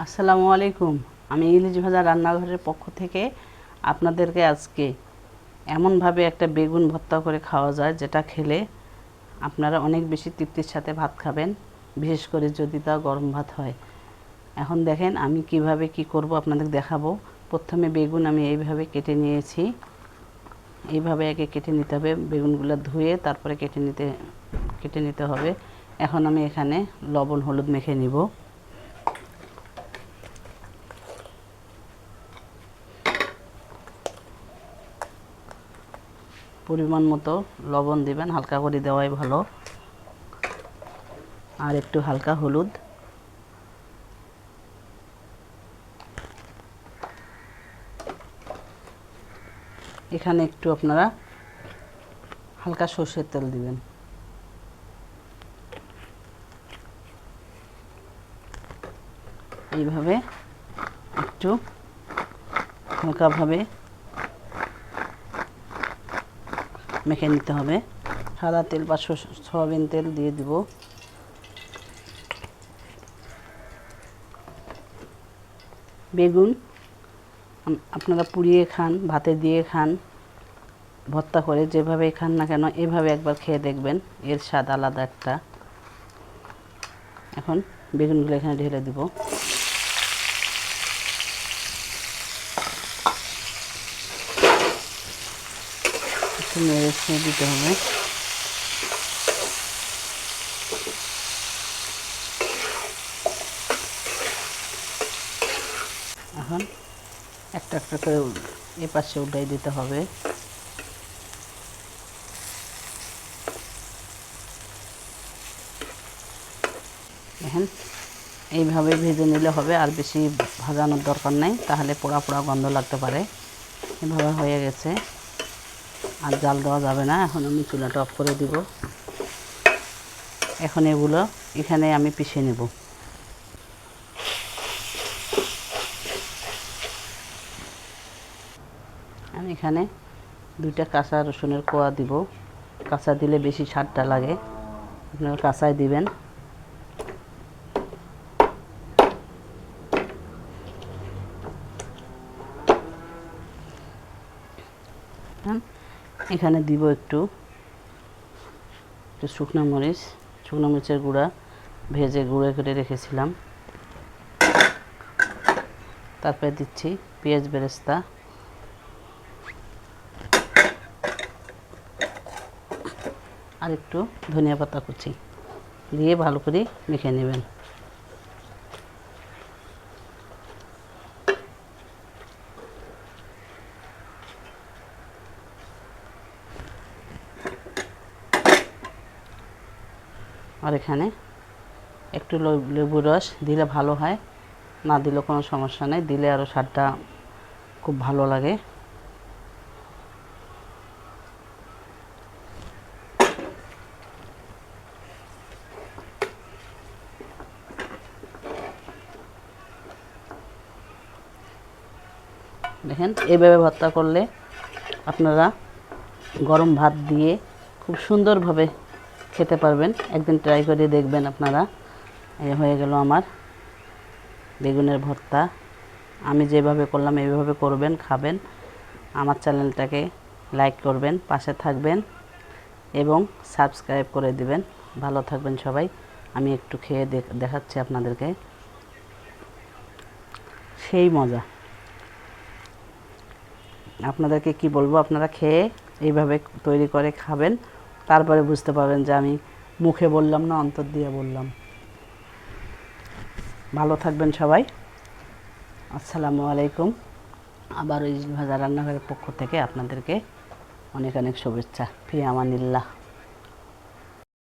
আসসালামু আলাইকুম। আমি ইলিশ ভাজা রান্নাঘরের পক্ষ থেকে আপনাদেরকে আজকে এমনভাবে একটা বেগুন ভর্তা করে খাওয়া যায়, যেটা খেলে আপনারা অনেক বেশি তৃপ্তির সাথে ভাত খাবেন, বিশেষ করে যদি তা গরম ভাত হয়। এখন দেখেন আমি কিভাবে কি করব আপনাদের দেখাবো। প্রথমে বেগুন আমি এইভাবে কেটে নিয়েছি। এইভাবে একে কেটে নিতে হবে, বেগুনগুলো ধুয়ে তারপরে কেটে নিতে হবে। এখন আমি এখানে লবণ হলুদ মেখে নিব। পরিমাণ মতো লবণ দিবেন, হালকা করে দেওয়াই ভালো। আর একটু হালকা হলুদ, এখানে একটু আপনারা হালকা সর্ষের তেল দিবেন। এইভাবে একটু হালকাভাবে মেখে নিতে হবে। সাদা তেল বা সয়াবিন তেল দিয়ে দিব। বেগুন আপনারা পুড়িয়ে খান, ভাতে দিয়ে খান, ভর্তা করে, যেভাবে খান না কেন এভাবে একবার খেয়ে দেখবেন, এর স্বাদ আলাদা একটা। এখন বেগুনগুলো এখানে ঢেলে দিব। একটু নেড়ে দিতে হবে। এখন একটা একটা করে এ পাশে উল্টাই দিতে হবে। দেখেন এইভাবে ভেজে নিলে হবে, আর বেশি ভাজানোর দরকার নেই, তাহলে পোড়া পোড়া গন্ধ লাগতে পারে। এভাবে হয়ে গেছে, আর জাল দেওয়া যাবে না। এখন আমি চুলাটা অফ করে দিব। এখন এগুলো এখানে আমি পিষে নেব। আমি এখানে 2টা কাঁচা রসুনের কোয়া দিব। কাঁচা দিলে বেশি স্বাদটা লাগে, আপনারা কাঁচাই দিবেন। এখানে দিব একটু শুকনো মরিচের গুঁড়া, ভেজে গুঁড়ো করে রেখেছিলাম। তারপরে দিচ্ছি পেঁয়াজ বেরেস্তা, আর একটু ধনিয়া পাতা কুচি দিয়ে ভালো করে মেখে নেবেন। আর এখানে একটু লেবুর রস দিলে ভালো হয়, না দিলেও কোনো সমস্যা নেই, দিলে আরও স্বাদটা খুব ভালো লাগে। দেখেন এইভাবে ভর্তা করলে আপনারা গরম ভাত দিয়ে খুব সুন্দরভাবে খেতে পারবেন। একদিন ট্রাই করে দেখবেন আপনারা। এই হয়ে গেল আমার বেগুনের ভর্তা। আমি যেভাবে করলাম এইভাবে করবেন, খাবেন। আমার চ্যানেলটাকে লাইক করবেন, পাশে থাকবেন এবং সাবস্ক্রাইব করে দিবেন। ভালো থাকবেন সবাই। আমি একটু খেয়ে দেখাচ্ছি আপনাদেরকে। সেই মজা, আপনাদেরকে কি বলবো, আপনারা খেয়ে এইভাবে তৈরি করে খাবেন, তারপরে বুঝতে পারবেন যে আমি মুখে বললাম না অন্তর দিয়ে বললাম। ভালো থাকবেন সবাই। আসসালামু আলাইকুম। আবার ইলিশ ভাজা রান্নাঘরের পক্ষ থেকে আপনাদেরকে অনেক অনেক শুভেচ্ছা। ফি আমানিল্লাহ।